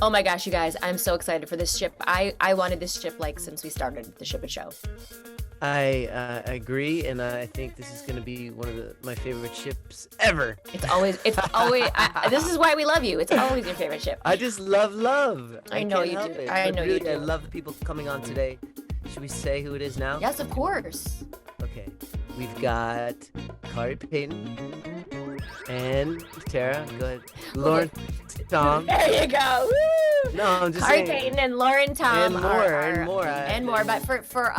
Oh my gosh, you guys, I'm so excited for this ship. I wanted this ship like since we started the Ship It Show. I agree, and I think this is going to be one of my favorite ships ever. It's always, this is why we love you. It's always your favorite ship. I just love. I know you do. I know you do. I love the people coming on today. Should we say who it is now? Yes, of course. Okay. We've got Khary Payton and Tara. Go ahead. Lauren, Tom. There you go. Woo! No, I'm just Khary saying. Payton and Lauren Tom And more. But for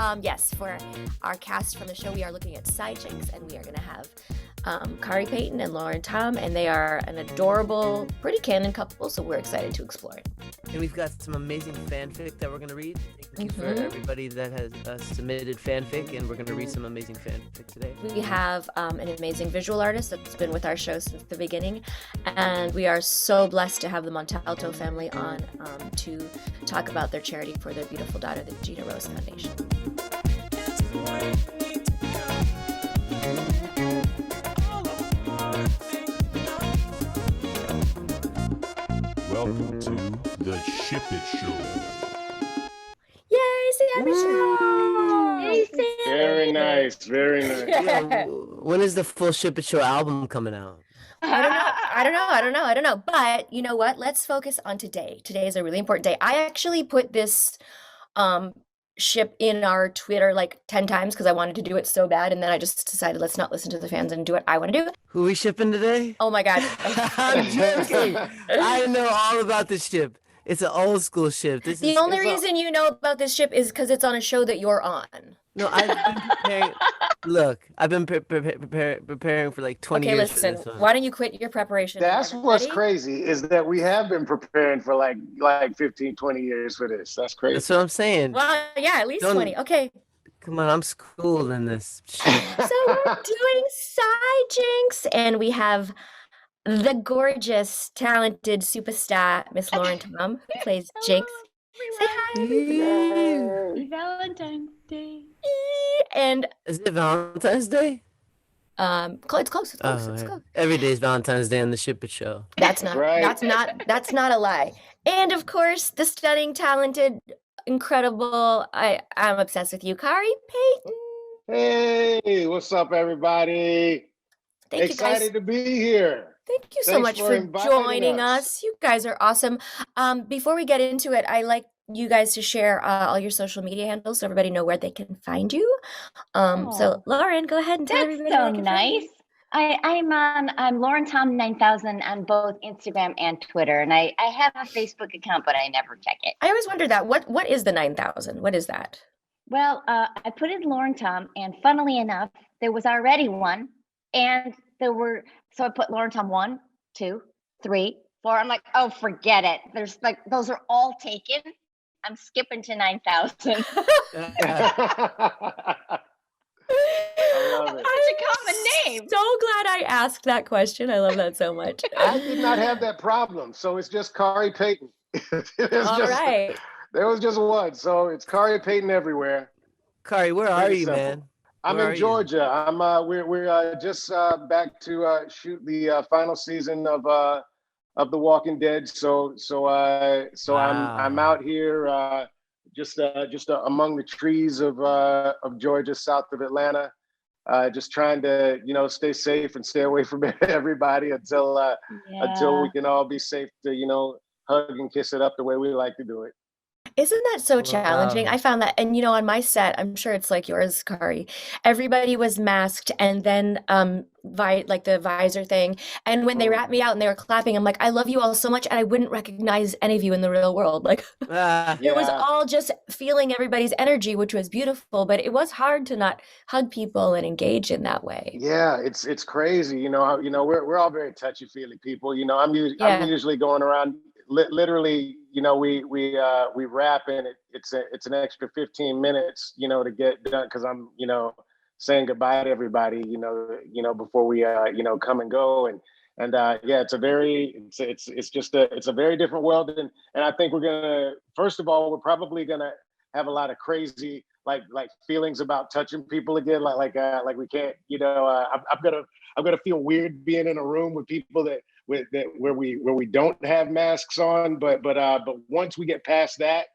our cast from the show, we are looking at CyJinx, and we are going to have Khary Payton and Lauren Tom, and they are an adorable, pretty canon couple, so we're excited to explore it. And we've got some amazing fanfic that we're going to read. Thank you for everybody that has submitted fanfic, and we're going to read some amazing fanfic today. We have an amazing visual artist that's been with our show since the beginning, and we are so blessed to have the Montalto family on to talk about their charity for their beautiful daughter, the Gina Foundation. Welcome to the Ship It Show. Yay, Sammy Show! Yay, Sammy! Very nice, very nice. Yeah, when is the full Ship It Show album coming out? I don't know. But you know what? Let's focus on today. Today is a really important day. I actually put this ship in our Twitter like 10 times because I wanted to do it so bad, and then I just decided let's not listen to the fans and do what I want to do. Who are we shipping today? Oh my god. I'm joking. I know all about this ship. It's an old school ship. The only reason you know about this ship is because it's on a show that you're on. No, I've been preparing. Look, I've been preparing for like 20 years. Okay, listen. For this one. Why don't you quit your preparation? That's what's crazy is that we have been preparing for like 15, 20 years for this. That's crazy. That's what I'm saying. Well, yeah, at least 20. Okay. Come on, I'm schooled in this shit. So we're doing CyJinx, and we have the gorgeous, talented superstar, Miss Lauren Tom, who plays Jinx. Say hi. Valentine's Day. And is it Valentine's Day? It's close. Every day is Valentine's Day on the Ship It Show. That's not right. That's not a lie. And of course, the stunning, talented, incredible. I'm obsessed with you, Khary Payton. Hey, what's up, everybody? Thank Excited you guys. to be here. Thank you so Thanks much for for inviting joining us. us. You guys are awesome. Before we get into it, I like you guys to share all your social media handles so everybody know where they can find you. So Lauren, go ahead and tell everybody. That's so nice. I'm Lauren Tom 9000 on both Instagram and Twitter, and I have a Facebook account, but I never check it. I always wondered that. What is the 9000? What is that? Well, I put in Lauren Tom, and funnily enough, there was already one, and so I put Lauren Tom 1, 2, 3, 4. I'm like, oh, forget it. There's like those are all taken. I'm skipping to 9000. I love it. Such a common name. So glad I asked that question. I love that so much. I did not have that problem, so it's just Khary Payton. Right. There was just one, so it's Khary Payton everywhere. Khary, where are you, simple. man? I'm in Georgia. We're just back to shoot the final season of The Walking Dead. So I'm out here just among the trees of Georgia, south of Atlanta, just trying to stay safe and stay away from everybody until we can all be safe to hug and kiss it up the way we like to do it. Isn't that so challenging? I found that, and on my set, I'm sure it's like yours, Khary, everybody was masked, and then like the visor thing, and when they wrapped me out and they were clapping, I'm like, I love you all so much, and I wouldn't recognize any of you in the real world. Like it was all just feeling everybody's energy, which was beautiful, but it was hard to not hug people and engage in that way. Yeah, it's crazy. We're all very touchy-feely people. I'm usually going around literally, we wrap in it. It's an extra 15 minutes, to get done because I'm, saying goodbye to everybody, before we, come and go. And it's a very different world. And I think first of all, we're probably gonna have a lot of crazy, like feelings about touching people again. Like we can't, I'm gonna feel weird being in a room with people that where we don't have masks on, but once we get past that,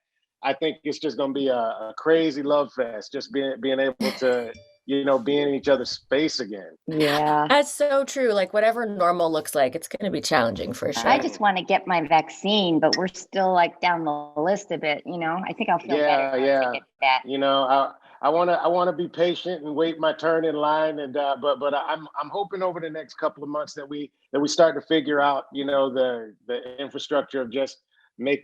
I think it's just gonna be a crazy love fest, just being able to, be in each other's space again. Yeah. That's so true. Like whatever normal looks like, it's going to be challenging for sure. I just want to get my vaccine, but we're still like down the list a bit, I think I'll feel better once I get that. I want to be patient and wait my turn in line, and but I'm hoping over the next couple of months that we start to figure out, the infrastructure of just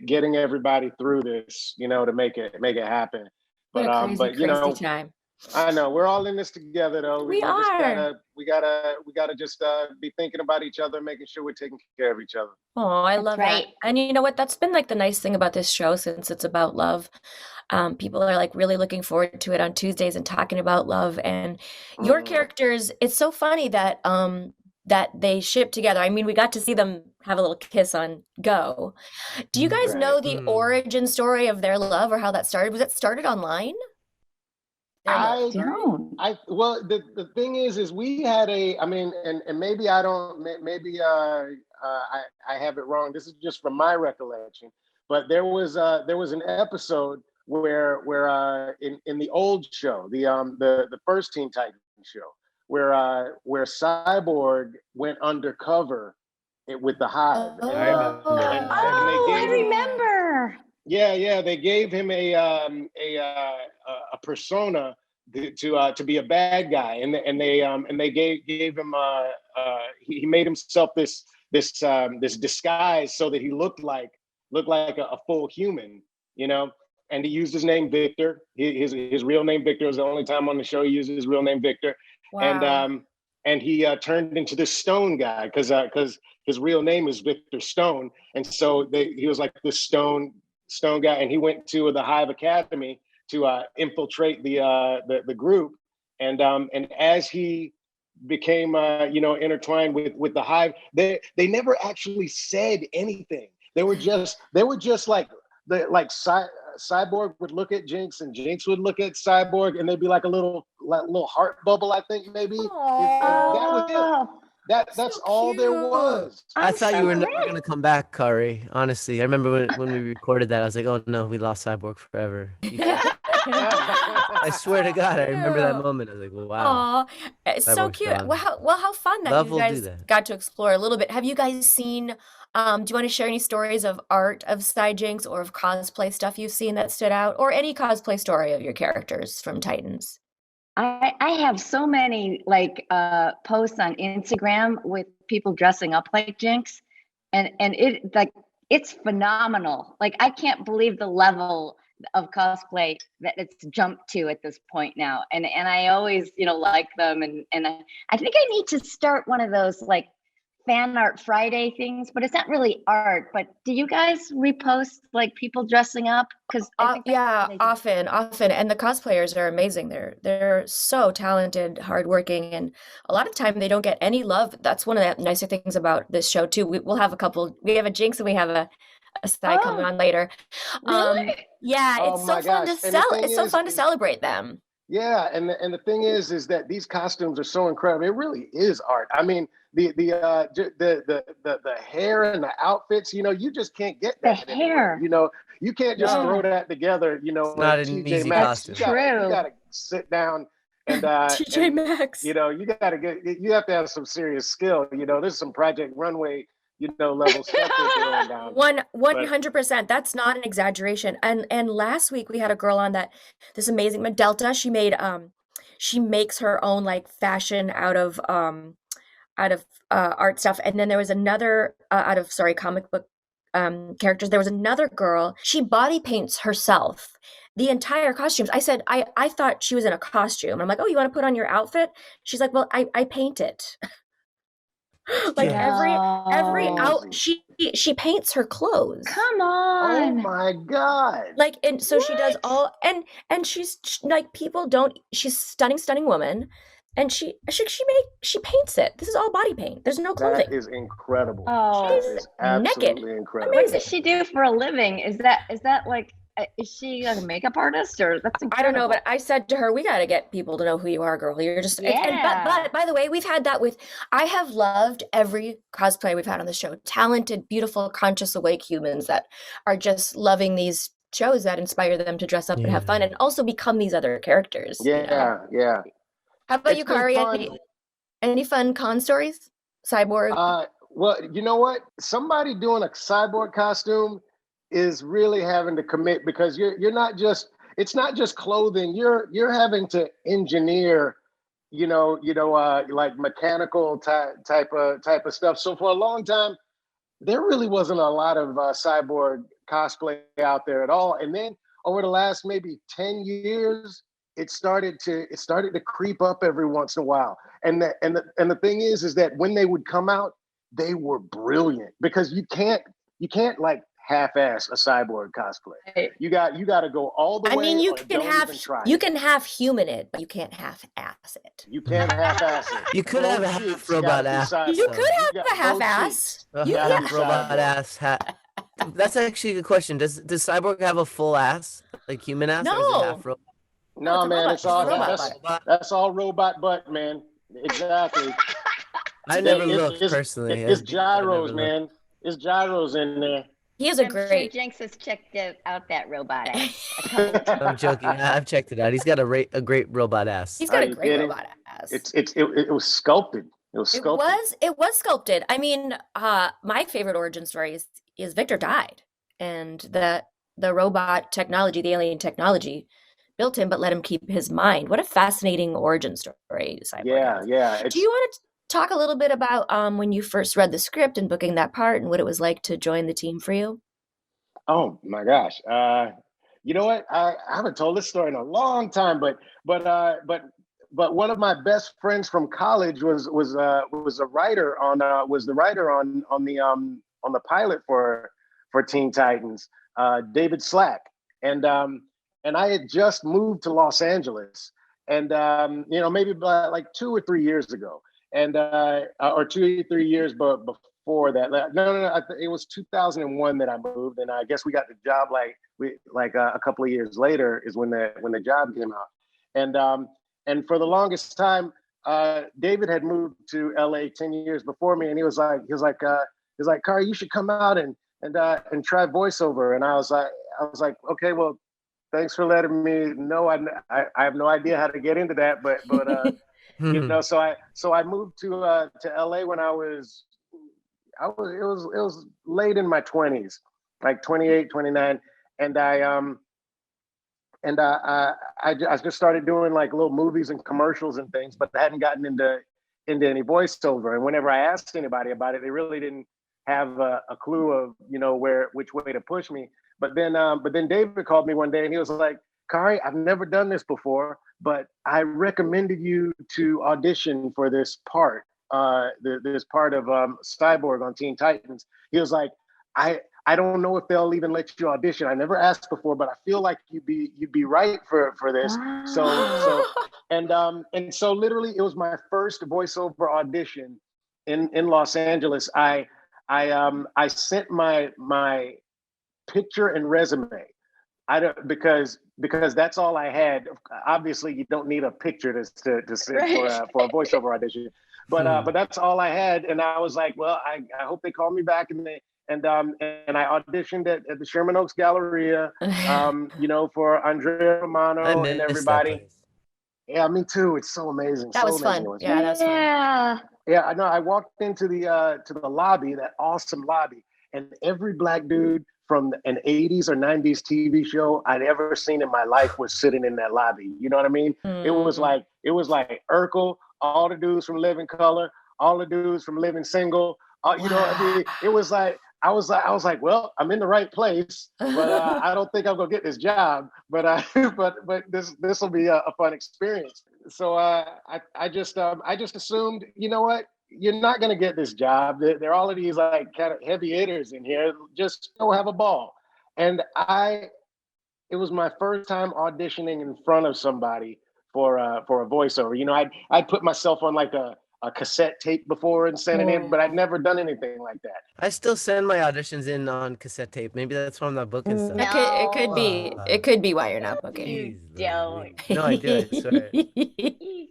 getting everybody through this, to make it happen. What a crazy time. I know we're all in this together, though. We gotta just be thinking about each other, making sure we're taking care of each other. Oh, I love that. And you know what? That's been like the nice thing about this show, since it's about love. People are like really looking forward to it on Tuesdays and talking about love. And your characters, it's so funny that that they ship together. I mean, we got to see them have a little kiss on Go. Do you guys know the origin story of their love or how that started? Was it started online? Well, the thing is we had and maybe I don't, maybe I have it wrong. This is just from my recollection, but there was an episode where in the old show, the first Teen Titans show, where Cyborg went undercover with the Hive. I remember. Yeah, they gave him a persona to be a bad guy, and they gave him he made himself this disguise so that he looked like a full human, and he used his name Victor. His real name Victor was the only time on the show he used his real name Victor. Wow. And he turned into this stone guy because his real name is Victor Stone, and so he was like this stone guy, and he went to the Hive Academy to infiltrate the group, and as he became intertwined with the Hive, they never actually said anything. They were just like Cyborg would look at Jinx and Jinx would look at Cyborg, and they'd be like a little heart bubble, I think maybe. And that was it. That's so all there was. I thought you were never going to come back, Khary. Honestly, I remember when we recorded that, I was like, oh no, we lost Cyborg forever. I swear to God, I remember that moment. I was like, wow. Aw, it's so cute. Well, how fun that you guys got to explore a little bit. Have you guys seen, do you want to share any stories of art of CyJinx or of cosplay stuff you've seen that stood out, or any cosplay story of your characters from Titans? I have so many posts on Instagram with people dressing up like Jinx, and it's phenomenal. Like, I can't believe the level of cosplay that it's jumped to at this point now. And I always, like them, and I think I need to start one of those like fan art Friday things, but it's not really art. But do you guys repost like people dressing up? Because often, and the cosplayers are amazing. They're so talented, hardworking, and a lot of time they don't get any love. That's one of the nicer things about this show too. We have a Jinx and we have a Cy coming on later. Really? It's so fun to it's so fun to celebrate them. Yeah, and the thing is that these costumes are so incredible. It really is art. I mean, the hair and the outfits, you just can't get that. The hair. You can't just throw that together, It's not an easy costume. You gotta sit down and TJ Maxx. You have to have some serious skill. There's some Project Runway level stuff that's going down. 100%. That's not an exaggeration. And last week we had a girl on this amazing Montalte. She made she makes her own like fashion out of art stuff. And then there was another comic book characters. There was another girl. She body paints herself. The entire costumes. I said, I thought she was in a costume. I'm like, oh, you want to put on your outfit? She's like, well, I paint it. Like every out she paints her clothes. Come on. Oh my God. Like, and so she does all, and she's like, people don't, she's stunning woman, and she paints it. This is all body paint. There's no clothing. That is incredible. Oh, that is absolutely naked. incredible. What does she do for a living? Is that like is she a makeup artist or that's incredible? I don't know, but I said to her, we got to get people to know who you are, girl. You're just, but by the way, we've had that with, I have loved every cosplay we've had on the show. Talented, beautiful, conscious, awake humans that are just loving these shows that inspire them to dress up and have fun and also become these other characters. Yeah, yeah. How about It's you, been Khary? fun. Any fun con stories? Cyborg? Well, you know what? Somebody doing a cyborg costume is really having to commit because you're not just, it's not just clothing. You're having to engineer, like mechanical type of stuff. So for a long time, there really wasn't a lot of cyborg cosplay out there at all. And then over the last maybe 10 years, it started to creep up every once in a while. And the thing is that when they would come out, they were brilliant because you can't like half-ass a cyborg cosplay. You got to go all the way. I mean, you can half human it, but you can't half-ass it. You can't half-ass it. You could have a half robot ass. You could have a half-ass. You half robot ass hat. That's actually a good question. Does Cyborg have a full ass, like human ass? No. Or is it half robot? No, man, it's all that's all robot butt, man. Exactly. I never looked personally. It's gyros, man. It's gyros in there. He is a I'm great. Sure Jinx has checked out that robot ass. I'm joking. I've checked it out. He's got a great robot ass. He's got a great robot ass. It was sculpted. It was sculpted. I mean, my favorite origin story is Victor died, and the robot technology, the alien technology, built him but let him keep his mind. What a fascinating origin story, Cyborg. Yeah. Do you want to talk a little bit about when you first read the script and booking that part and what it was like to join the team for you? Oh my gosh. You know what? I haven't told this story in a long time, but one of my best friends from college was a writer on the pilot for Teen Titans, David Slack, and I had just moved to Los Angeles, and maybe like 2 or 3 years ago, and or 2 or 3 years, but before that, no, it was 2001 that I moved, and I guess we got the job a couple of years later is when the job came out, and for the longest time, David had moved to LA 10 years before me, and he was like, Khary, you should come out and try voiceover, and I was like, okay, well, thanks for letting me know. I have no idea how to get into that, but so I moved to LA when it was late in my 20s, like 28, 29, and I just started doing like little movies and commercials and things, but I hadn't gotten into any voiceover. And whenever I asked anybody about it, they really didn't have a clue of which way to push me. But then David called me one day and he was like, Khary, I've never done this before, but I recommended you to audition for this part, this part of Cyborg on Teen Titans. He was like, I don't know if they'll even let you audition. I never asked before, but I feel like you'd be right for this. So literally, it was my first voiceover audition in Los Angeles. I sent my picture and resume. Because that's all I had. Obviously, you don't need a picture to sit for a voiceover audition, but that's all I had. And I was like, well, I hope they call me back, and I auditioned at the Sherman Oaks Galleria, for Andrea Romano and everybody. Yeah, me too. It's so amazing. That was fun. Yeah, that was fun. Yeah, I know. I walked into the lobby, that awesome lobby, and every black dude from an 80s or 90s TV show I'd ever seen in my life was sitting in that lobby. You know what I mean? It was like Urkel, all the dudes from Living Color, all the dudes from Living Single. It was like I was like, well, I'm in the right place, but I don't think I'm gonna get this job. But this will be a fun experience. So I just assumed, you know what? You're not going to get this job. There are all of these like kind of heavy hitters in here. Just go have a ball. And it was my first time auditioning in front of somebody for a voiceover. I'd put myself on like a a cassette tape before and sent it in, but I'd never done anything like that. I still send my auditions in on cassette tape. Maybe that's why I'm not booking stuff. It could be why you're not booking. You Jeez, don't. no, I do. I swear.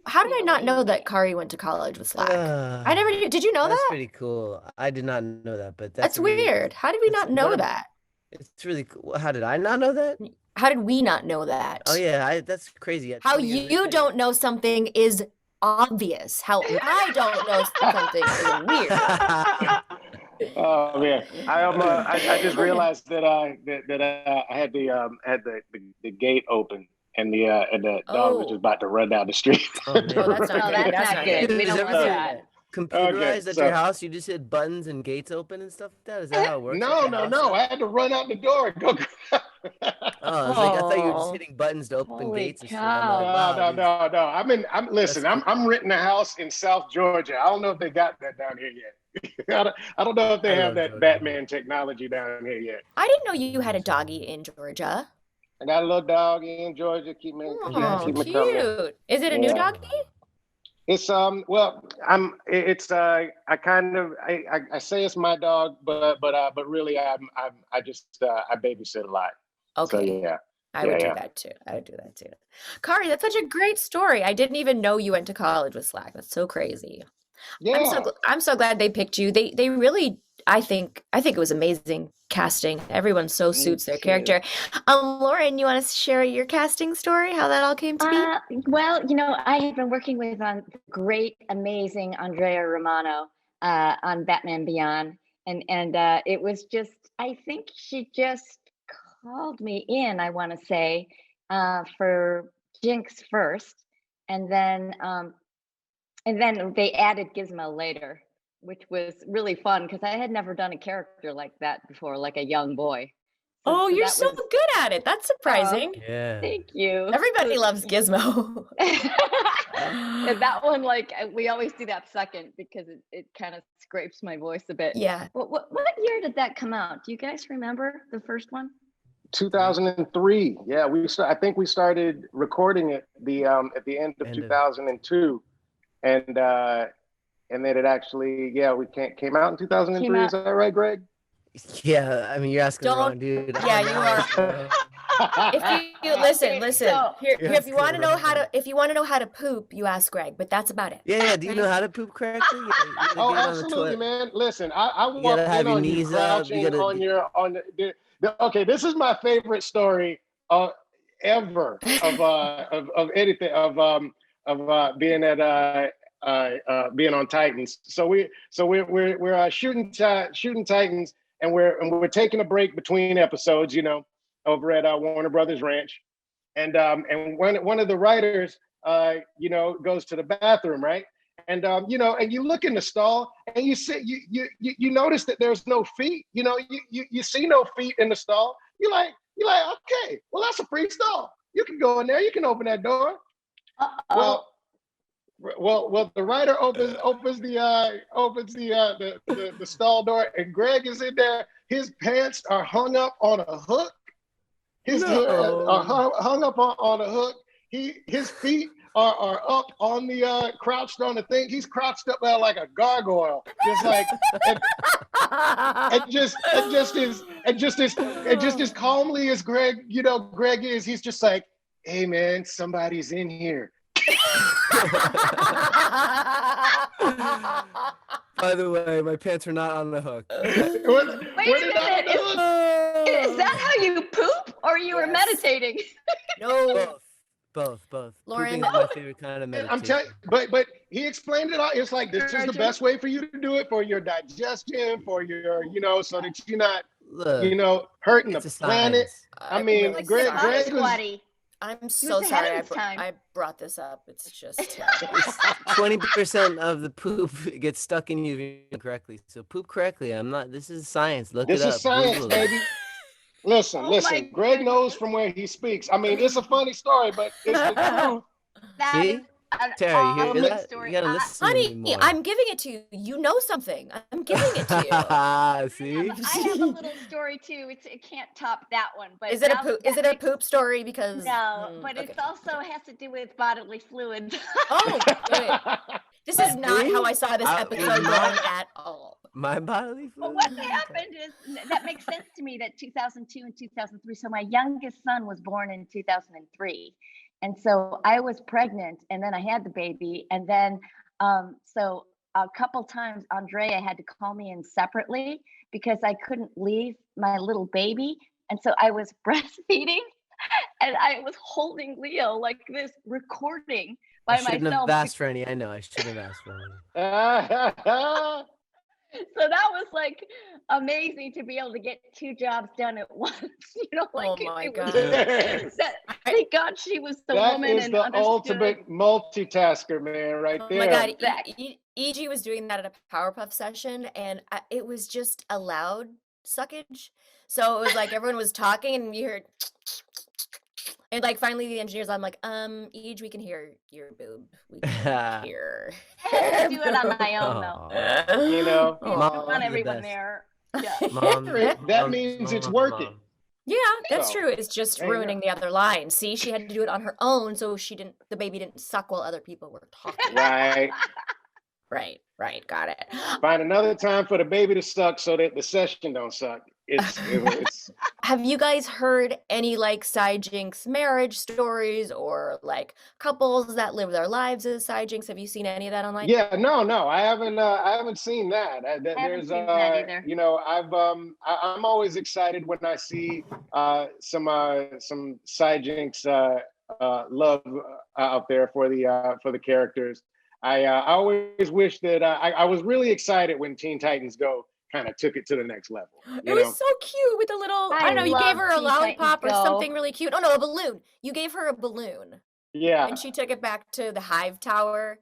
How did I not know that Khary went to college with Slack? I never knew. Did you know That's that? pretty cool. I did not know that, but That's really, weird. How did we that's not know what a- that? It's really cool. How did I not know that? How did we not know that? Oh yeah, that's crazy. How you don't know something is obvious. How I don't know something is weird. Oh man, I just realized that I had the gate open and the dog was just about to run down the street. Oh, man. Oh, that's not good. That's not good. We Is don't want everything that. computerized at so- your house? You just hit buttons and gates open and stuff like that? Is that how it works? at No, your no, house? no! I had to run out the door and go. Oh, I was like, I thought you were just Aw. hitting buttons to open Holy gates and shit. cow. I'm like, wow, No. Listen. I'm renting a house in South Georgia. I don't know if they got that down here yet. I don't know if they I have love that Georgia. Batman technology down here yet. I didn't know you had a doggy in Georgia. I got a little dog in Georgia. Keep me Oh, keep me company. cute. Is it a new Yeah. doggy? It's well, I say it's my dog, but really I babysit a lot. Okay. So yeah. I would Yeah, do yeah. that too. I would do that too. Khary, that's such a great story. I didn't even know you went to college with Slack. That's so crazy. Yeah. I'm so glad they picked you. They really I think it was amazing casting. Everyone so Me suits their too. character. Lauren, you want to share your casting story? How that all came to be? Well, I have been working with the great, amazing Andrea Romano on Batman Beyond, and it was just, I think she just called me in, I want to say, for Jinx first, and then they added Gizmo later, which was really fun because I had never done a character like that before, like a young boy. Oh, you're that so was- good at it. That's surprising. Yeah. Thank you. Everybody loves Gizmo. And that one, we always do that second because it kind of scrapes my voice a bit. Yeah. What year did that come out? Do you guys remember the first one? 2003. Yeah, I think we started recording it at the end of 2002, and then it actually came out in 2003. Came out- Is that right, Greg? Yeah, I mean, you're asking the wrong Don't- dude. Yeah, you are. If you listen. So- Here, You're if you want to asking know the how wrong to, if you want to know how to poop, you ask Greg. But that's about it. Yeah, do you know how to poop correctly? You gotta Oh, get on the absolutely, toilet. man. Listen, I You walked gotta have in your on you knees up, you crouching gotta- okay, this is my favorite story ever of anything of being at being on Titans. So we're shooting Titans, and we're taking a break between episodes, over at Warner Brothers Ranch, and one of the writers goes to the bathroom, right? And and you look in the stall and you notice that there's no feet. You see no feet in the stall. You're like, okay, well, that's a free stall. You can go in there. You can open that door. Well, the writer opens the stall door, and Greg is in there. His pants are hung up on a hook. His hair are hung up on a hook. His feet are up on the crouched on the thing. He's crouched up there like a gargoyle, just like and just as calmly as Greg is. He's just like, hey man, somebody's in here. By the way, my pants are not on the hook. Wait a minute. Is that how you poop, or you were meditating? No. Both. Lauren- Pooping is my favorite kind of meditation. I'm telling you, but he explained it all. It's like, this is the best way for you to do it, for your digestion, for your, so that you're not, Look, hurting it's the a planet. science. I mean, like Greg science. was, Sweaty. I'm so was sorry ahead of his time. I brought this up. It's just 20% of the poop gets stuck in you incorrectly. So poop correctly. This is science. Look this it up. is science, Google baby. it. Listen, Oh my Greg goodness. knows from where he speaks. I mean, it's a funny story, but it's the truth. That See? is an Terry, you hear awesome that? story. You gotta listen to honey, me more. I'm giving it to you. You know something. I'm giving it to you. See? I have a little story too. It can't top that one. But Is it a now poop? that Is it a makes- poop story? Because No, but okay. it also has to do with bodily fluids. Oh, wait. This is not how I saw this I- episode going at all. My bodily Well, fluid. what happened is that makes sense to me that 2002 and 2003. So my youngest son was born in 2003. And so I was pregnant and then I had the baby. And then, so a couple times Andrea had to call me in separately because I couldn't leave my little baby. And so I was breastfeeding and I was holding Leo like this, recording by I shouldn't myself. have asked for any. I know. I shouldn't have asked for any. So that was like amazing to be able to get two jobs done at once. You know, like Oh my it was God. thank God she was the That woman is and the understood. ultimate multitasker, man, right Oh there. my God, EG was doing that at a Powerpuff session, and it was just a loud suckage. So it was like everyone was talking, and you heard, and like finally the engineers, I'm like, EG, we can hear your boob. We can hear. I had to do it on my own though. Aw. You know, I didn't Mom, want you're the everyone best. there. Yeah. Mom, that mom, means it's mom, working. mom. Yeah, that's So, true. It's just there you go. ruining the other line. See, she had to do it on her own, so the baby didn't suck while other people were talking. Right. Right, got it. Find another time for the baby to suck so that the session don't suck. It's Have you guys heard any like CyJinx marriage stories or like couples that live their lives as CyJinx? Have you seen any of that online? yeah, no, I haven't seen that. haven't There's seen that either. you know, I'm always excited when I see some CyJinx love out there for the characters. I always wish that I was really excited when Teen Titans Go kind of took it to the next level. It was so cute with a little, I don't know, you gave love her a Teen Titans lollipop or Go. something really cute. Oh no, a balloon. You gave her a balloon. Yeah. And she took it back to the Hive Tower.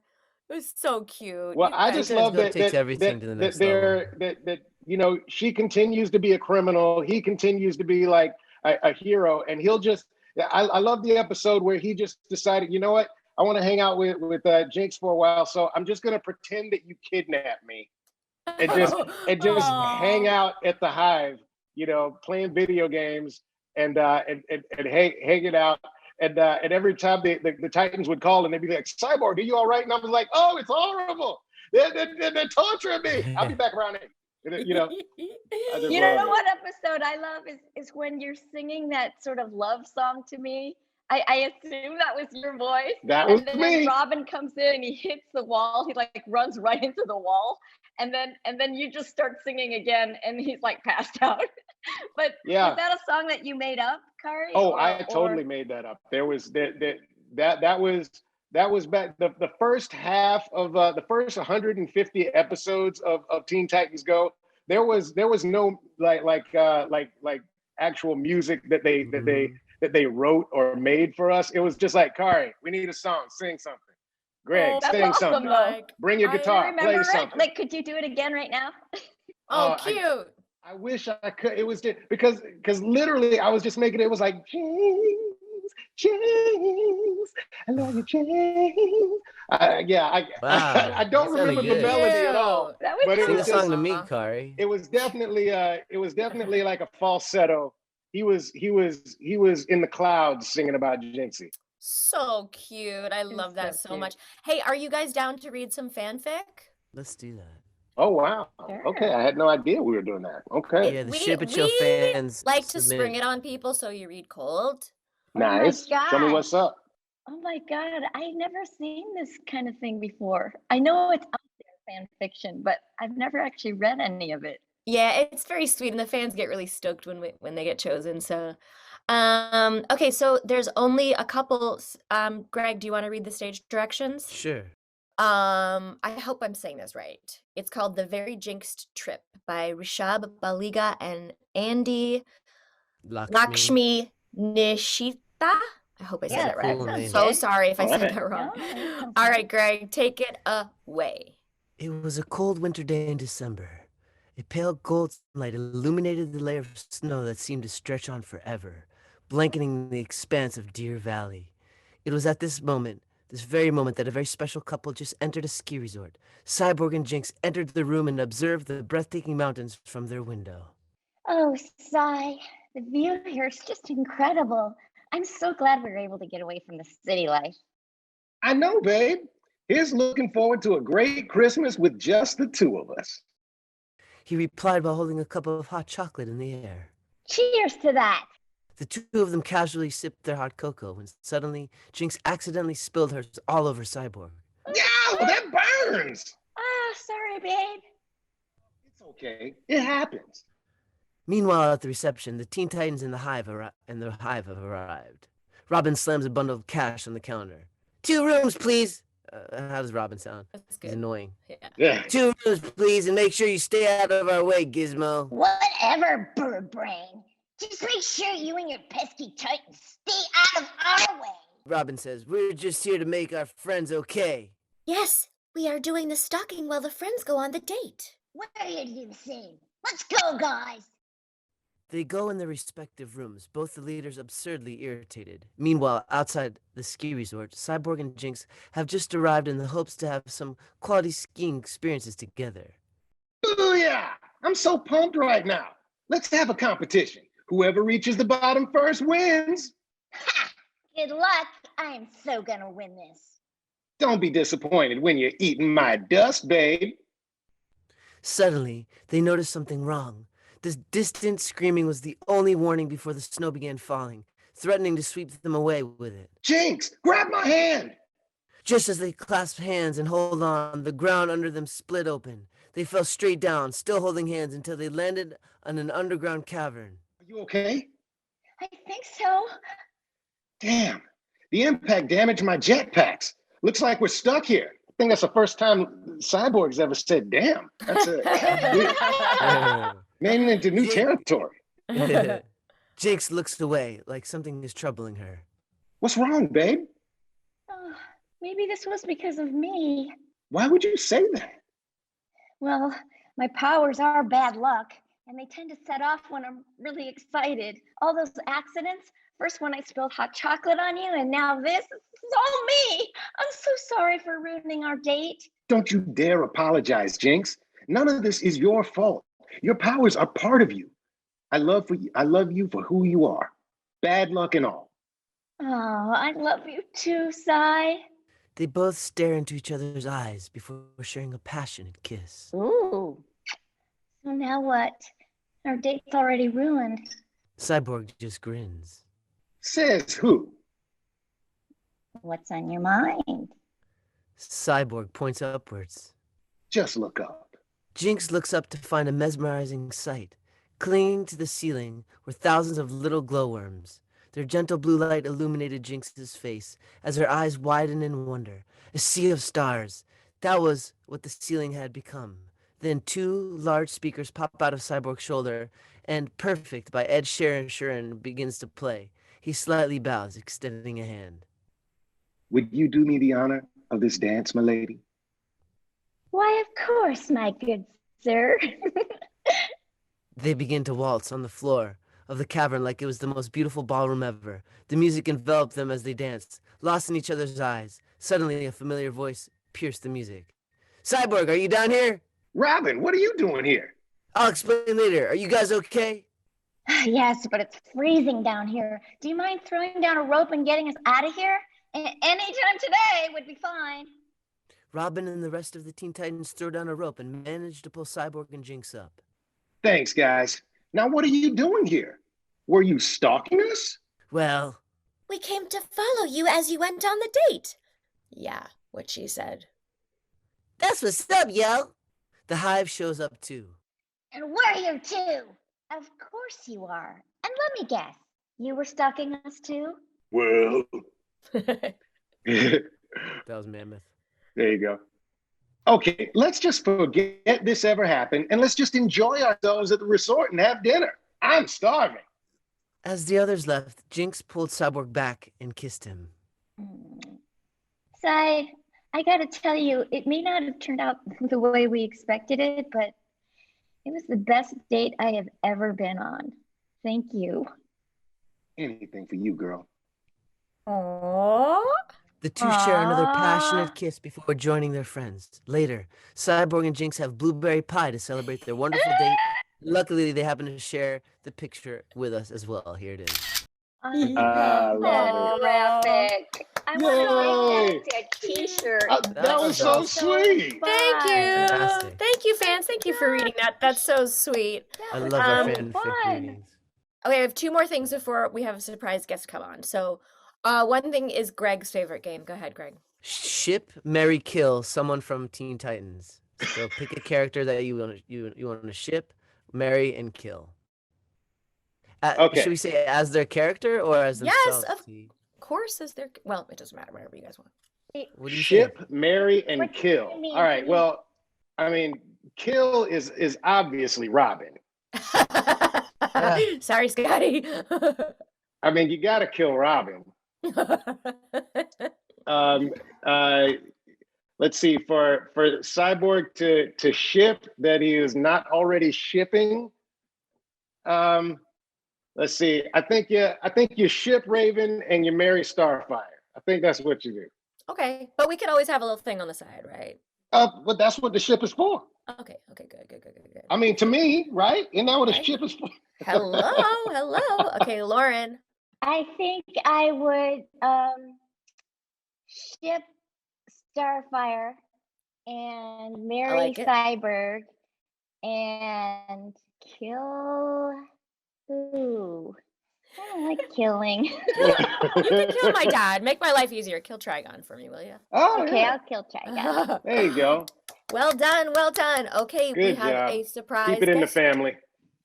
It was so cute. Well, You I guys- just Titans love Go that takes that, everything that, to the that next they're that you know, she continues to be a criminal. He continues to be like a hero, and he'll just. I love the episode where he just decided, you know what, I want to hang out with Jinx for a while, so I'm just gonna pretend that you kidnapped me, and just Aw. hang out at the Hive, you know, playing video games and hanging out. And every time the Titans would call and they'd be like, Cyborg, are you all right? And I was like, oh, it's horrible. They're torturing me. I'll be back around 8. You know, I just You love know it. what episode I love is when you're singing that sort of love song to me. I assume that was your voice. That was And then me. Robin comes in and he hits the wall. He like runs right into the wall. And then you just start singing again and he's like passed out. But Yeah. was that a song that you made up, Khary? Oh, Or- I or- totally made that up. There was that was back the first half of the first 150 episodes of Teen Titans Go. There was no like actual music that they wrote or made for us. It was just like, Khary, we need a song, sing something. Greg, Oh, That's sing awesome, something. though. Bring your I guitar, Remember play it? something. Like, could you do it again right now? Oh, I- cute. I wish I could. It was just because literally I was just making it. It was like Jinx, I love you, Jinx. Wow, I don't that sounded remember the good. melody at all. That was But it Sing a was song just, to me, Khary. it was definitely like a falsetto. He was in the clouds singing about Jinxie. So cute. I love that so so cute. much. Hey, are you guys down to read some fanfic? Let's do that. Oh wow. Sure. Okay, I had no idea we were doing that. Okay, Yeah, the We- Ship It Show we fans like to submit. spring it on people so you read cold. my nice. Show me God. what's up. Oh my God, I've never seen this kind of thing before. I know it's out there, fan fiction, but I've never actually read any of it. Yeah, it's very sweet, and the fans get really stoked when they get chosen. So, okay, so there's only a couple. Greg, do you want to read the stage directions? Sure. I hope I'm saying this right. It's called The Very Jinxed Trip by Rishab Baliga and Andy Lakshmi Nishita. I hope I said Yeah, that right. cool I'm name. so sorry if I said Alright. that wrong. No, that sounds All good. right, Greg, take it away. It was a cold winter day in December. A pale gold sunlight illuminated the layer of snow that seemed to stretch on forever, blanketing the expanse of Deer Valley. It was at this very moment, that a very special couple just entered a ski resort. Cyborg and Jinx entered the room and observed the breathtaking mountains from their window. Oh, Cy, the view here is just incredible. I'm so glad we were able to get away from the city life. I know, babe. Here's looking forward to a great Christmas with just the two of us. He replied while holding a cup of hot chocolate in the air. Cheers to that. The two of them casually sipped their hot cocoa when suddenly Jinx accidentally spilled hers all over Cyborg. Yow, that burns! Ah, sorry, babe. It's okay. It happens. Meanwhile, at the reception, the Teen Titans in the hive have arrived. Robin slams a bundle of cash on the counter. 2 rooms, please. How does Robin sound? That's He's good. annoying. Yeah. 2 rooms, please, and make sure you stay out of our way, Gizmo. Whatever, bird brain. Just make sure you and your pesky Titans stay out of our way. Robin says, we're just here to make our friends okay. Yes, we are doing the stalking while the friends go on the date. We're here to do the same. Let's go, guys. They go in their respective rooms, both the leaders absurdly irritated. Meanwhile, outside the ski resort, Cyborg and Jinx have just arrived in the hopes to have some quality skiing experiences together. Ooh, yeah. I'm so pumped right now. Let's have a competition. Whoever reaches the bottom first wins. Ha! Good luck. I am so gonna win this. Don't be disappointed when you're eating my dust, babe. Suddenly, they notice something wrong. This distant screaming was the only warning before the snow began falling, threatening to sweep them away with it. Jinx, grab my hand. Just as they clasped hands and hold on, the ground under them split open. They fell straight down, still holding hands until they landed on an underground cavern. Are you okay? I think so. Damn, the impact damaged my jetpacks. Looks like we're stuck here. I think that's the first time Cyborg's ever said damn. That's man into new territory. Jinx looks away like something is troubling her. What's wrong, babe? Oh, maybe this was because of me. Why would you say that? Well, my powers are bad luck, and they tend to set off when I'm really excited. All those accidents, first when I spilled hot chocolate on you, and now this, it's all me. I'm so sorry for ruining our date. Don't you dare apologize, Jinx. None of this is your fault. Your powers are part of you. I love you for who you are. Bad luck and all. Oh, I love you too, Cy. They both stare into each other's eyes before sharing a passionate kiss. Ooh. So now what? Our date's already ruined. Cyborg just grins. Says who? What's on your mind? Cyborg points upwards. Just look up. Jinx looks up to find a mesmerizing sight. Clinging to the ceiling were thousands of little glowworms. Their gentle blue light illuminated Jinx's face as her eyes widened in wonder. A sea of stars. That was what the ceiling had become. Then 2 large speakers pop out of Cyborg's shoulder, and Perfect by Ed Sheeran begins to play. He slightly bows, extending a hand. Would you do me the honor of this dance, my lady? Why, of course, my good sir. They begin to waltz on the floor of the cavern like it was the most beautiful ballroom ever. The music enveloped them as they danced, lost in each other's eyes. Suddenly, a familiar voice pierced the music. Cyborg, are you down here? Robin, what are you doing here? I'll explain later. Are you guys okay? Yes, but it's freezing down here. Do you mind throwing down a rope and getting us out of here? Anytime today would be fine. Robin and the rest of the Teen Titans throw down a rope and manage to pull Cyborg and Jinx up. Thanks, guys. Now what are you doing here? Were you stalking us? Well, We came to follow you as you went on the date. Yeah, what she said. that's what's up, yo. The hive shows up too. And we're here too. Of course you are. And let me guess, you were stalking us too? Well, That was mammoth. there you go. Okay, let's just forget this ever happened and let's just enjoy ourselves at the resort and have dinner. I'm starving. As the others left, Jinx pulled Cyborg back and kissed him. Cy, I gotta tell you, it may not have turned out the way we expected it, but it was the best date I have ever been on. Thank you. Anything for you, girl. Aww. The two share another Aww. passionate kiss before joining their friends. Later, Cyborg and Jinx have blueberry pie to celebrate their wonderful date. Luckily, they happen to share the picture with us as well. Here it is. I'm so love graphic. I want Yay! to make that to a t-shirt. That was so sweet. Thank you. Fantastic. Thank you, fans. Thank you for reading that. That's so sweet. I That was love our so fanfic fun. readings. Okay, I have two more things before we have a surprise guest come on. So, one thing is Greg's favorite game. Go ahead, Greg. Ship, marry, kill someone from Teen Titans. So pick a character that you want to ship, marry, and kill. Okay. Should we say as their character or as Yes, themselves? of course, is there? Well, it doesn't matter. Whatever you guys want. What do you Ship, think? marry, and What do kill. you mean? All right. Well, I mean, kill is obviously Robin. Sorry, Scotty. I mean, you got to kill Robin. Let's see, for Cyborg to ship that he is not already shipping. Let's see. I think you ship Raven and you marry Starfire. I think that's what you do. Okay, but we could always have a little thing on the side, right? But that's what the ship is for. Okay, good. I mean, to me, right? Isn't that what a Right. ship is for? Hello. Okay, Lauren. I think I would ship Starfire and marry like it. Cyborg and kill. Ooh, I don't like killing. You can kill my dad. Make my life easier. Kill Trigon for me, will you? Oh, Okay, yeah. I'll kill Trigon. There you go. Well done. Okay, we Good have job. a surprise Keep it in the guest family.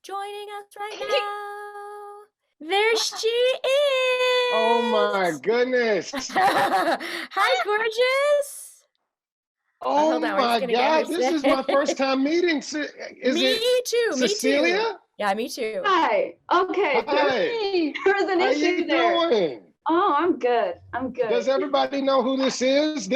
joining us right now. There she is. Oh my goodness. Hi, gorgeous. Oh hold on, we're just my gonna get her God. This is my set. first time meeting. Is Me it too. Me too. Cecilia? Yeah, me too. Hi. Okay. Hi. There was an How issue you there. doing? Oh, I'm good. I'm good. Does everybody know who this is?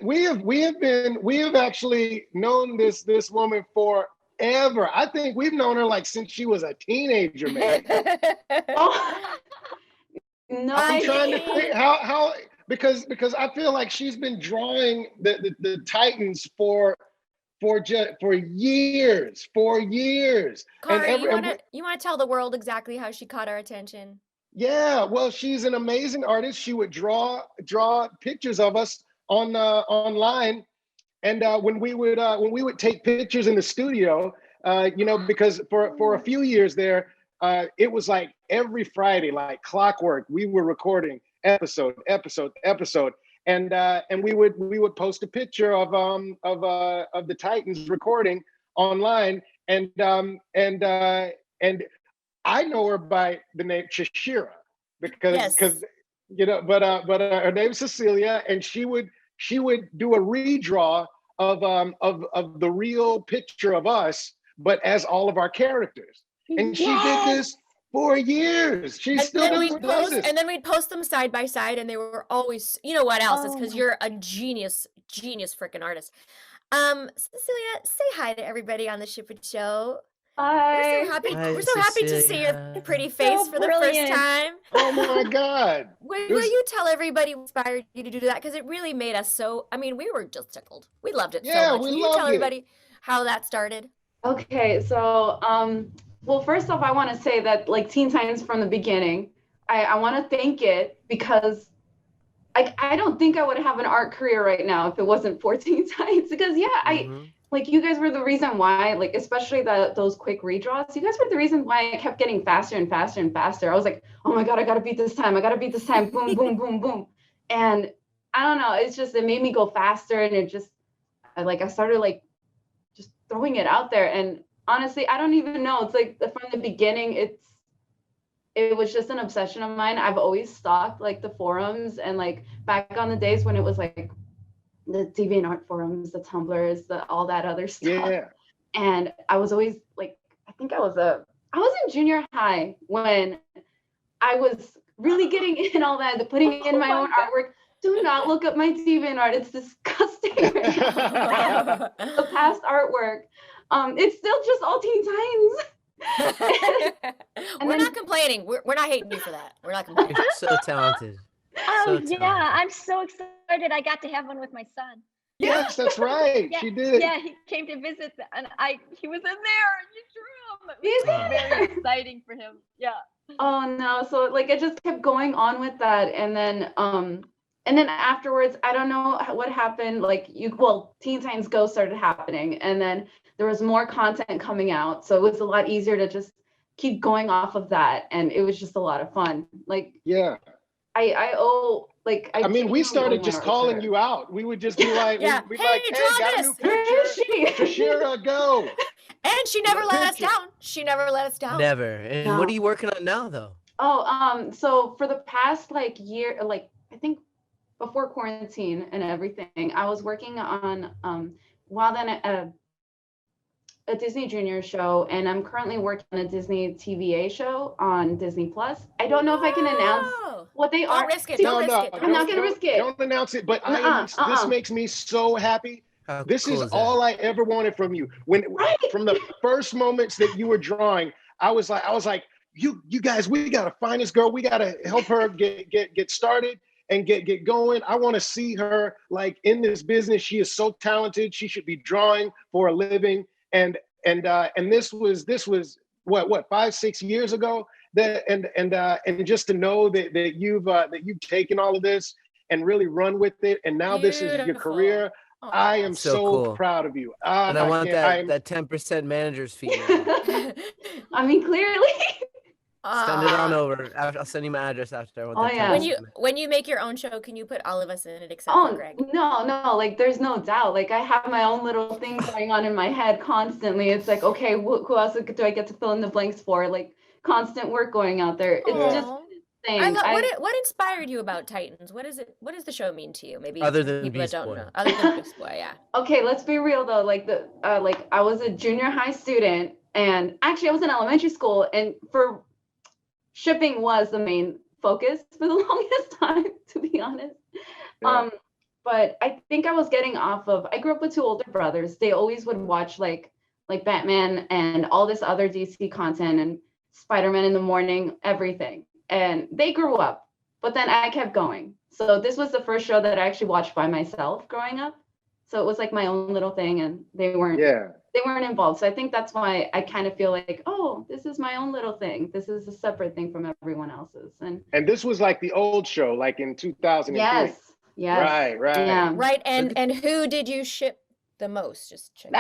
We have actually known this woman forever. I think we've known her like since she was a teenager, maybe. Oh. No, I'm trying to think how because I feel like she's been drawing the Titans for years. Kari, you wanna tell the world exactly how she caught our attention? Yeah, well, she's an amazing artist. She would draw pictures of us on online, and when we would take pictures in the studio, because for a few years there, it was like every Friday, like clockwork, we were recording episode, and we would post a picture of the Titans recording online, and I know her by the name Cheshira because but her name's Cecilia, and she would do a redraw of the real picture of us, but as all of our characters. And she did this for years. She's still doing this. And then we'd post them side by side, and they were always, you know what else? It's because you're a genius freaking artist. Cecilia, say hi to everybody on the Ship It Show. Hi. We're so happy to see your pretty face for the first time. Oh my God. Will you tell everybody what inspired you to do that? Because it really made us so, I mean, we were just tickled. We loved it so much. Will you tell everybody how that started? Okay, so well, first off, I want to say that like Teen Titans from the beginning, I want to thank it because I don't think I would have an art career right now if it wasn't for Teen Titans. Because like you guys were the reason why, like especially those quick redraws, you guys were the reason why I kept getting faster and faster and faster. I was like, oh my God, I gotta beat this time. Boom, boom, boom, boom. And I don't know, it made me go faster, and I started like just throwing it out there. And honestly, I don't even know. It's like from the beginning, it was just an obsession of mine. I've always stalked like the forums, and like back on the days when it was like the DeviantArt forums, the Tumblrs, all that other stuff. Yeah. And I was always like, I think I was in junior high when I was really getting in all that, putting in my own artwork. Do not look up my DeviantArt. It's disgusting. The past artwork. It's still just all Teen Titans. We're not complaining. We're not hating you for that. We're not complaining. You're so talented. Oh yeah, I'm so excited. I got to have one with my son. Yes, that's right. Yeah, She did. Yeah, he came to visit, and he was in there, and you drew him. It was very exciting for him. Yeah. Oh no, so like it just kept going on with that, and then and then afterwards, I don't know what happened. Like Teen Titans Go started happening, and then there was more content coming out. So it was a lot easier to just keep going off of that. And it was just a lot of fun. Like, yeah. I mean, we started just calling you out. We would just be like, Yeah. we'd be Hey, like, hey, draw got a this. new Where is picture. she? Tashira, go. And she never The let us picture. down. She never let us down. Never. And No. what are you working on now, though? Oh, so for the past like year, like I think before quarantine and everything, I was working on a Disney Junior show, and I'm currently working on a Disney TVA show on Disney Plus. I don't know if I can announce what they are. Don't risk it. See, Don't risk it. I'm not gonna risk it. Don't announce it. But this makes me so happy. How This cool is that? all I ever wanted from you. From the first moments that you were drawing, I was like, you guys, we gotta find this girl. We gotta help her get started and get going. I want to see her like in this business. She is so talented. She should be drawing for a living. And this was what 5-6 years ago. And just to know that you've taken all of this and really run with it, and now this is your Beautiful. career. Oh, I am so so cool. proud of you. And I want that 10% manager's fee. Now. I mean, clearly. Send it on over. I'll send you my address after. I want that yeah. 10%. When you make your own show, can you put all of us in it except for Greg? No, like there's no doubt. Like I have my own little thing going on in my head constantly. It's like, okay, who else do I get to fill in the blanks for? Like constant work going out there. It's just insane. What inspired you about Titans? What is it? What does the show mean to you? Maybe Other than people Beast that don't Boy. know. Other than Beast Boy, yeah. Okay, let's be real though. Like I was a junior high student, and actually I was in elementary school, and for shipping was the main focus for the longest time, to be honest. Yeah. But I think I was getting off of, I grew up with 2 older brothers. They always would watch like Batman and all this other DC content and Spider-Man in the morning, everything. And they grew up, but then I kept going. So this was the first show that I actually watched by myself growing up. So it was like my own little thing, and they weren't involved. So I think that's why I kind of feel like, oh, this is my own little thing. This is a separate thing from everyone else's. And this was like the old show, like in 2003. Yes. Right. Yeah. Right. And who did you ship the most? Just checking.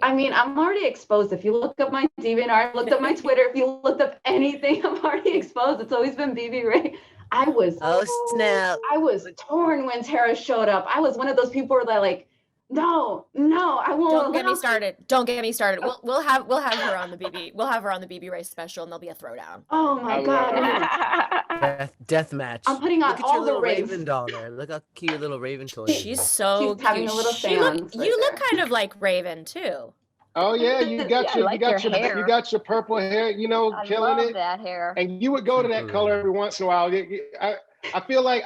I mean, I'm already exposed. If you look up my DeviantArt, looked up my Twitter, if you looked up anything, I'm already exposed. It's always been BB Ray. I was torn when Tara showed up. I was one of those people that like, no, I won't. Don't get me started. Don't get me started. We'll have her on the BB. We'll have her on the BB Ray special, and there'll be a throwdown. Oh my God! Death match. I'm putting on Look at all your the little raves. Raven doll there. Look how cute your little Raven toy is. She's so She's having cute. a little seance right you look there. kind of like Raven too. Oh yeah, you got I like your hair. you got your purple hair, you know, I killing love it. that hair. And you would go to that color every once in a while. I feel like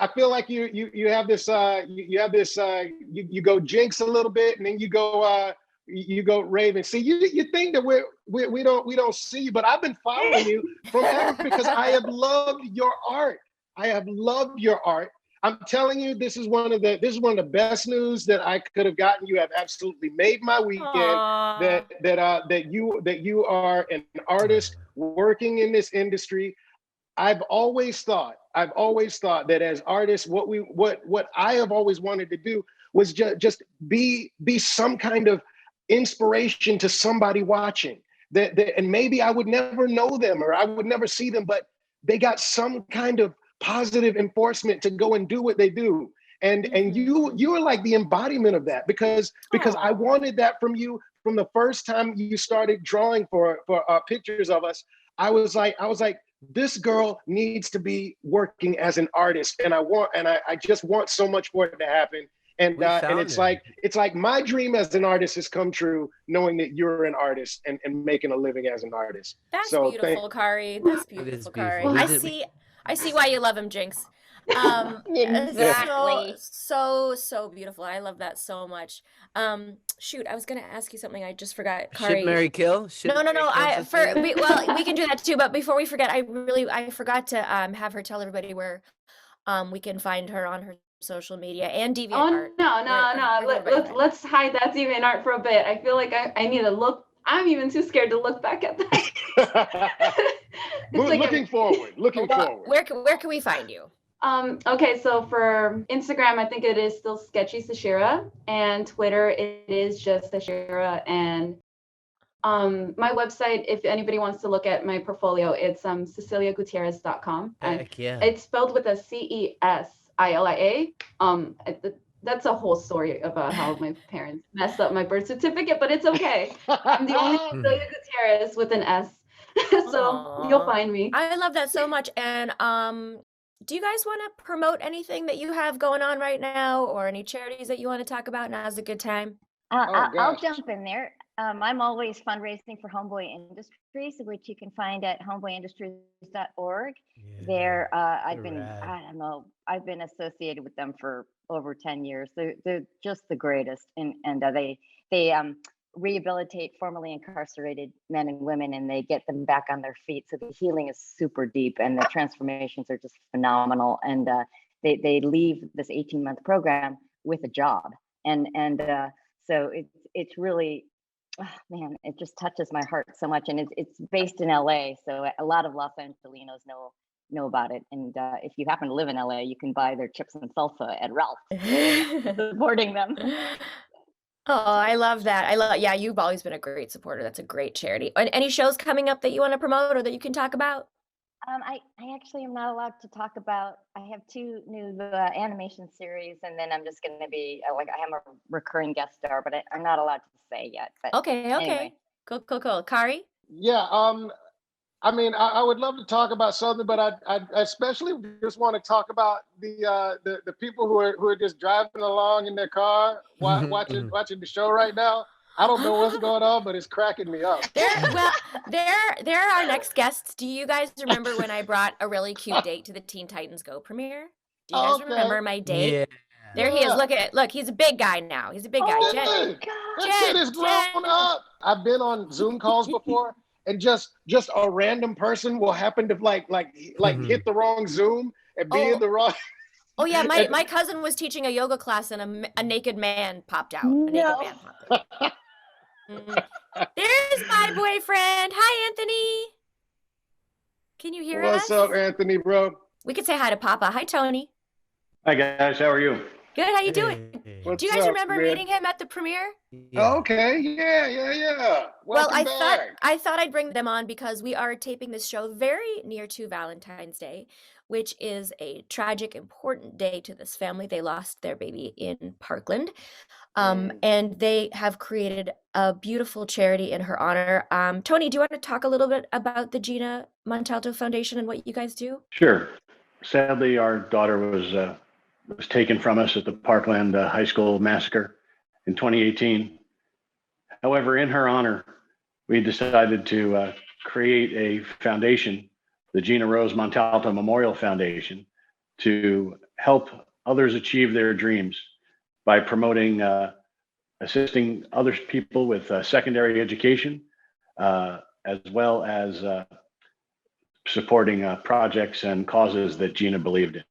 you have this you go Jinx a little bit, and then you go Raven. See, you think that we don't see you, but I've been following you forever because I have loved your art. I have loved your art. I'm telling you, this is one of the best news that I could have gotten. You have absolutely made my weekend. That you are an artist working in this industry. I've always thought that as artists, what I have always wanted to do was just be some kind of inspiration to somebody watching. And maybe I would never know them or I would never see them, but they got some kind of positive enforcement to go and do what they do. And you are like the embodiment of that because I wanted that from you from the first time you started drawing for pictures of us. I was like, this girl needs to be working as an artist, and I just want so much for it to happen. And it's like my dream as an artist has come true, knowing that you're an artist and making a living as an artist. That's beautiful, Khary. That's beautiful, Khary. I see why you love him, Jinx. Exactly. So beautiful. I love that so much. Shoot, I was gonna ask you something. I just forgot. Khary. Ship, marry, kill? No. We can do that too. But before we forget, I forgot to have her tell everybody where we can find her on her social media and DeviantArt. No. Let's hide that DeviantArt for a bit. I feel like I need to look. I'm even too scared to look back at that. Looking forward. Where can we find you? Okay, so for Instagram, I think it is still Sketchy Sashira, and Twitter, it is just Sashira. And my website, if anybody wants to look at my portfolio, it's CeciliaGutierrez.com. And Heck yeah. it's spelled with a Cesilia. That's a whole story about how my parents messed up my birth certificate, but it's okay. I'm the only Cecilia Gutierrez with an S. So you'll find me. I love that so much. And do you guys want to promote anything that you have going on right now, or any charities that you want to talk about? Now's a good time. I'll jump in there. I'm always fundraising for Homeboy Industries, which you can find at homeboyindustries.org. There, I've been associated with them for over 10 years. They're just the greatest, and they rehabilitate formerly incarcerated men and women, and they get them back on their feet. So the healing is super deep, and the transformations are just phenomenal. And they leave this 18-month program with a job, and so it's really, oh man, it just touches my heart so much. And it's based in LA, so a lot of Los Angelinos know about it. And if you happen to live in LA, you can buy their chips and salsa at Ralph's, supporting them. Oh, I love that. Yeah, you've always been a great supporter. That's a great charity. And any shows coming up that you want to promote or that you can talk about? I actually am not allowed to talk about. I have 2 new animation series, and then I'm just going to be like, I am a recurring guest star, but I'm not allowed to say yet. But okay. Anyway. Cool. Khary? Yeah, I mean, I would love to talk about something, but I especially just want to talk about the people who are just driving along in their car, watching the show right now. I don't know what's going on, but it's cracking me up. They're our next guests. Do you guys remember when I brought a really cute date to the Teen Titans Go premiere? Do you guys remember my date? Yeah. There he is. Look, he's a big guy now. He's a big guy. That kid is grown up. I've been on Zoom calls before, and just a random person will happen to like hit the wrong Zoom and be in the wrong. Oh yeah, my cousin was teaching a yoga class, and a naked man popped out. A naked man popped out. There's my boyfriend. Hi, Anthony. Can you hear us? What's up, Anthony, bro? We could say hi to Papa. Hi, Tony. Hi, guys. How are you? Good. How you doing? What's Do you guys up, remember man? meeting him at the premiere? Yeah. Okay. Yeah. Well, Welcome back. I thought I'd bring them on because we are taping this show very near to Valentine's Day, which is a tragic, important day to this family. They lost their baby in Parkland. And they have created a beautiful charity in her honor. Tony, do you want to talk a little bit about the Gina Montalto Foundation and what you guys do? Sure. Sadly, our daughter was taken from us at the Parkland High School massacre in 2018. However, in her honor, we decided to create a foundation, the Gina Rose Montalto Memorial Foundation, to help others achieve their dreams by promoting, assisting other people with secondary education, as well as supporting projects and causes that Gina believed in.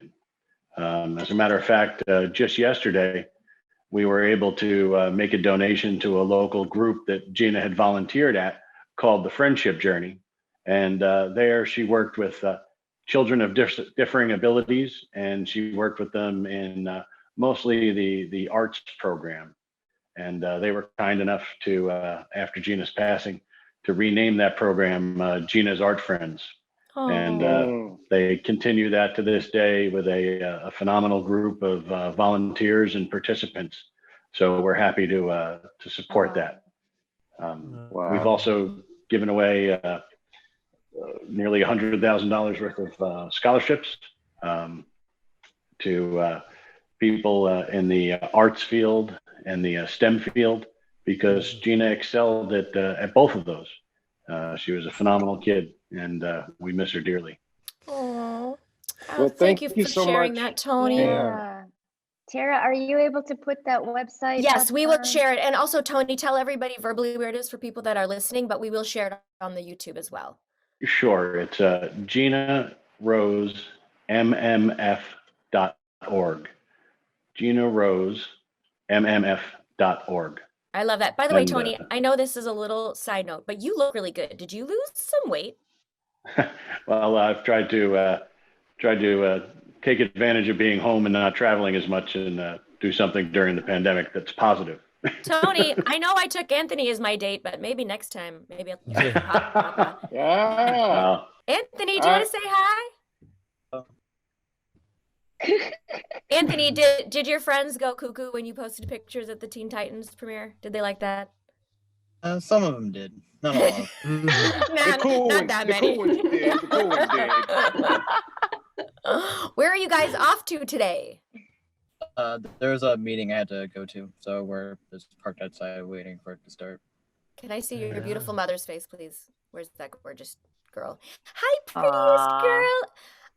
As a matter of fact, just yesterday, we were able to make a donation to a local group that Gina had volunteered at called the Friendship Journey. And there she worked with children of differing abilities, and she worked with them in mostly the arts program. And they were kind enough to, after Gina's passing, to rename that program Gina's Art Friends. And they continue that to this day with a phenomenal group of volunteers and participants. So we're happy to support that. We've also given away nearly $100,000 worth of scholarships to people in the arts field and the STEM field, because Gina excelled at both of those. She was a phenomenal kid, and we miss her dearly. Oh, Well, thank you for so sharing much. that, Tony. Yeah. Tara, are you able to put that website? Yes, up we will on- share it. And also, Tony, tell everybody verbally where it is for people that are listening, but we will share it on the YouTube as well. Sure, it's Gina Rose MMF.org. Gina Rose MMF.org. I love that. By the way, And, Tony, I know this is a little side note, but you look really good. Did you lose some weight? Well, I've tried to take advantage of being home and not traveling as much and do something during the pandemic that's positive. Tony, I know I took Anthony as my date, but maybe next time, maybe I'll Yeah. Anthony, do you want to say hi? Anthony, did your friends go cuckoo when you posted pictures at the Teen Titans premiere? Did they like that? Some of them did, not all of them. Not that many. The cool ones did. The cool ones did. Where are you guys off to today? There's a meeting I had to go to, so we're just parked outside waiting for it to start. Can I see your beautiful mother's face, please? Where's that gorgeous girl? Hi, prettiest girl.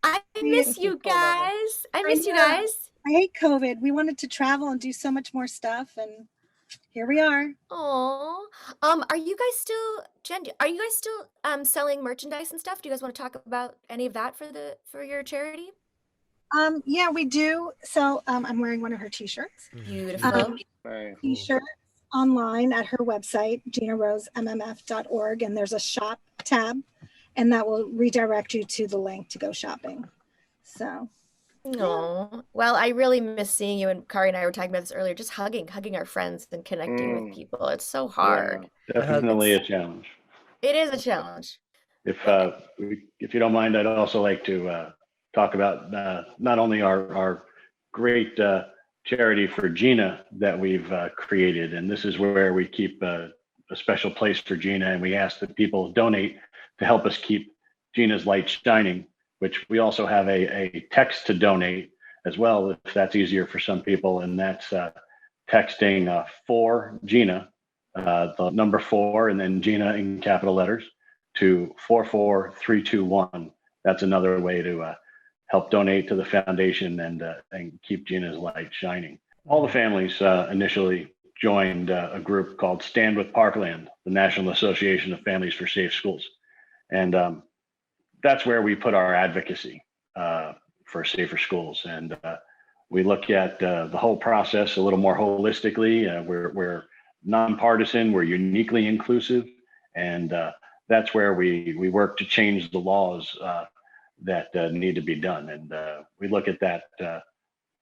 I miss you guys. I miss you guys. I hate COVID. We wanted to travel and do so much more stuff, and here we are. Oh, are you guys still, Jen? Are you guys still selling merchandise and stuff? Do you guys want to talk about any of that for your charity? Yeah, we do. So I'm wearing one of her t-shirts. Beautiful. T-shirt online at her website, GinaRoseMMF.org, and there's a shop tab, and that will redirect you to the link to go shopping. So. No, well, I really miss seeing you, and Khary and I were talking about this earlier, just hugging our friends and connecting with people. It's so hard. Definitely a challenge. It is a challenge. If you don't mind, I'd also like to talk about not only our great charity for Gina that we've created, and this is where we keep a special place for Gina, and we ask that people donate to help us keep Gina's light shining, which we also have a text to donate as well, if that's easier for some people, and that's texting for Gina, the number 4, and then Gina in capital letters, to 44321. That's another way to help donate to the foundation and keep Gina's light shining. All the families initially joined a group called Stand with Parkland, the National Association of Families for Safe Schools. And that's where we put our advocacy for safer schools. And we look at the whole process a little more holistically. We're nonpartisan, we're uniquely inclusive. And that's where we work to change the laws that need to be done. And we look at that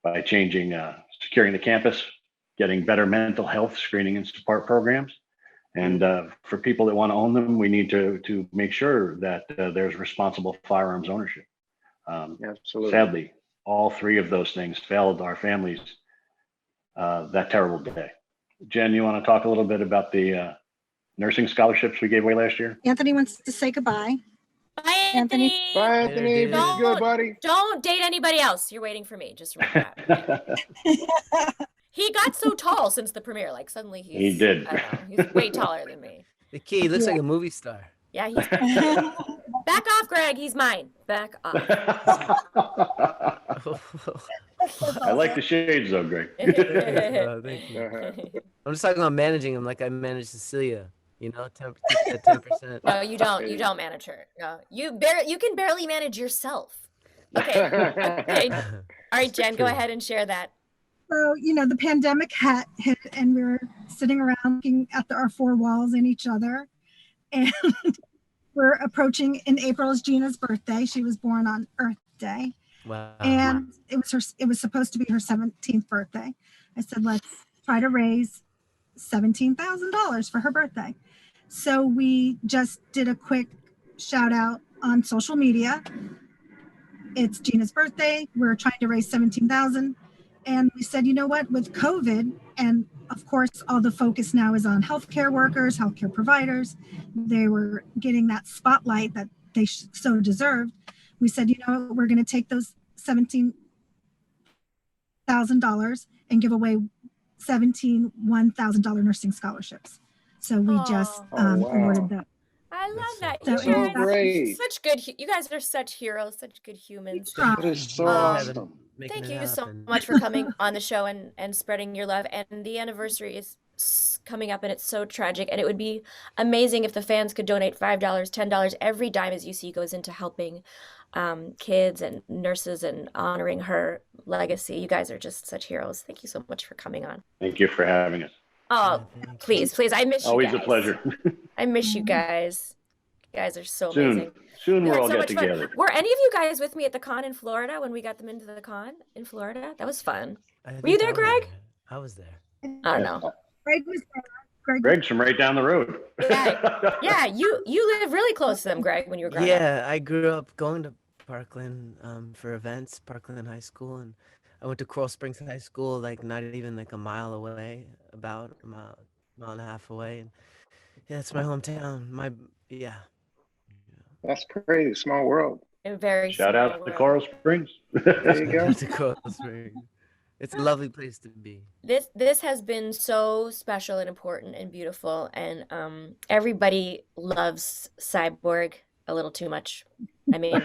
by changing, securing the campus, getting better mental health screening and support programs. And for people that want to own them, we need to make sure that there's responsible firearms ownership. Absolutely. Sadly, all 3 of those things failed our families that terrible day. Jen, you want to talk a little bit about the nursing scholarships we gave away last year? Anthony wants to say goodbye. Bye, Anthony. Bye, Anthony. Be good, buddy. Don't date anybody else. You're waiting for me. Just remember that. He got so tall since the premiere. Like suddenly He did. I don't know, he's way taller than me. The key, he looks like a movie star. Yeah, he's back off, Greg. He's mine. Back off. I like the shades though, Greg. Thank you. I'm just talking about managing him like I manage Cecilia. You know, 10%. No, you don't. You don't manage her. No, you can barely manage yourself. Okay. Okay. All right, Jen, go ahead and share that. So, the pandemic hit, and we were sitting around looking at our 4 walls and each other. And we're approaching, in April is Gina's birthday. She was born on Earth Day. Wow. And it was supposed to be her 17th birthday. I said, let's try to raise $17,000 for her birthday. So we just did a quick shout out on social media. It's Gina's birthday. We're trying to raise $17,000. And we said, you know what, with COVID, and of course, all the focus now is on healthcare workers, healthcare providers. They were getting that spotlight that they so deserved. We said, we're going to take those $17,000 and give away 17 $1,000 nursing scholarships. So we just awarded them. I love that. So You guys, great. such good. You guys are such heroes, such good humans. That is so awesome. Thank you so much for coming on the show and spreading your love. And the anniversary is coming up, and it's so tragic. And it would be amazing if the fans could donate $5, $10. Every dime, as you see, goes into helping kids and nurses and honoring her legacy. You guys are just such heroes. Thank you so much for coming on. Thank you for having us. Oh, please. I miss you guys. Always a pleasure. I miss you guys. guys are so Soon, amazing. soon We we'll had all so get much fun. together. Were any of you guys with me at the con in Florida when we got them into the con in Florida? That was fun. Were you there, Greg? I was there. I don't know. Greg was there. Greg's from right down the road. Yeah, you live really close to them, Greg, when you were growing up. Yeah, I grew up going to Parkland for events, Parkland High School, and I went to Coral Springs High School, like not even like a mile away, about a mile and a half away. And yeah, it's my hometown. Yeah. That's crazy. Small world. A very Shout small out to world. Coral Springs. There you go. To Coral Springs. It's a lovely place to be. This has been so special and important and beautiful, and everybody loves Cyborg a little too much. I mean,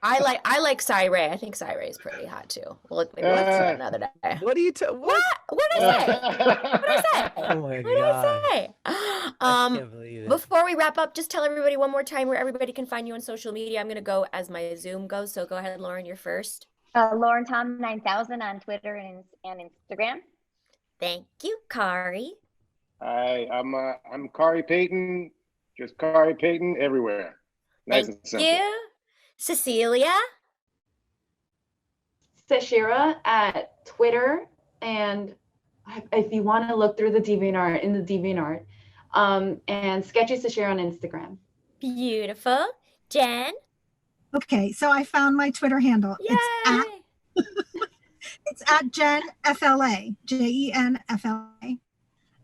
I like Cy-Ray. I think Cy-Ray is pretty hot too. Well, maybe let's do it another day. What are you What? What did I say? What did I say? Oh my What did I say? I can't believe it. Before we wrap up, just tell everybody one more time where everybody can find you on social media. I'm gonna go as my Zoom goes, so go ahead, Lauren, you're first. Lauren Tom 9000 on Twitter and Instagram. Thank you, Khary. I'm Khary Payton, just Khary Payton everywhere. Nice and Thank simple. you, Cesilia. Seshira at Twitter, and if you want to look through the DeviantArt, in the DeviantArt, and Sketchy Seshira on Instagram. Beautiful, Jen. Okay, so I found my Twitter handle. Yay! It's at Jen FLA, JenFLA.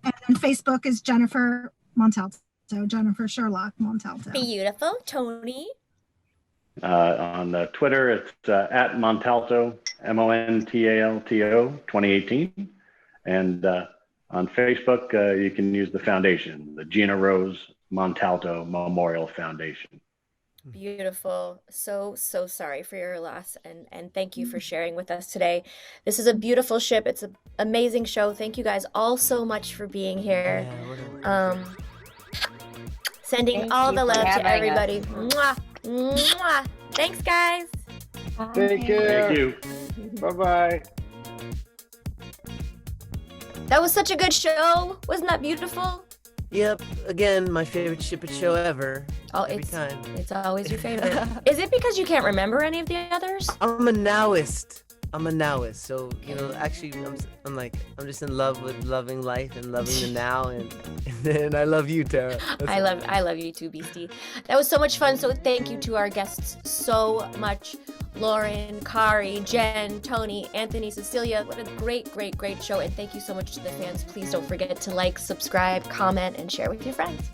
And then Facebook is Jennifer Montalto, Jennifer Sherlock Montalto. Beautiful, Tony. On Twitter, it's at Montalto, Montalto 2018. And on Facebook, you can use the foundation, the Gina Rose Montalto Memorial Foundation. Beautiful. So sorry for your loss, and thank you for sharing with us today. This is a beautiful ship. It's an amazing show. Thank you guys all so much for being here. Sending Thank all you the for love to having everybody. us. Mwah, mwah. Thanks, guys. Take care. Thank you. Bye-bye. That was such a good show. Wasn't that beautiful? Yep. Again, my favorite Ship It show ever. Oh, Every time. It's always your favorite. Is it because you can't remember any of the others? I'm a nowist. So actually, I'm just in love with loving life and loving the now, and then I love you, Tara. I love you too, Beastie. That was so much fun. So thank you to our guests so much. Lauren, Khary, Jen, Tony, Anthony, Cecilia. What a great show. And thank you so much to the fans. Please don't forget to like, subscribe, comment, and share with your friends.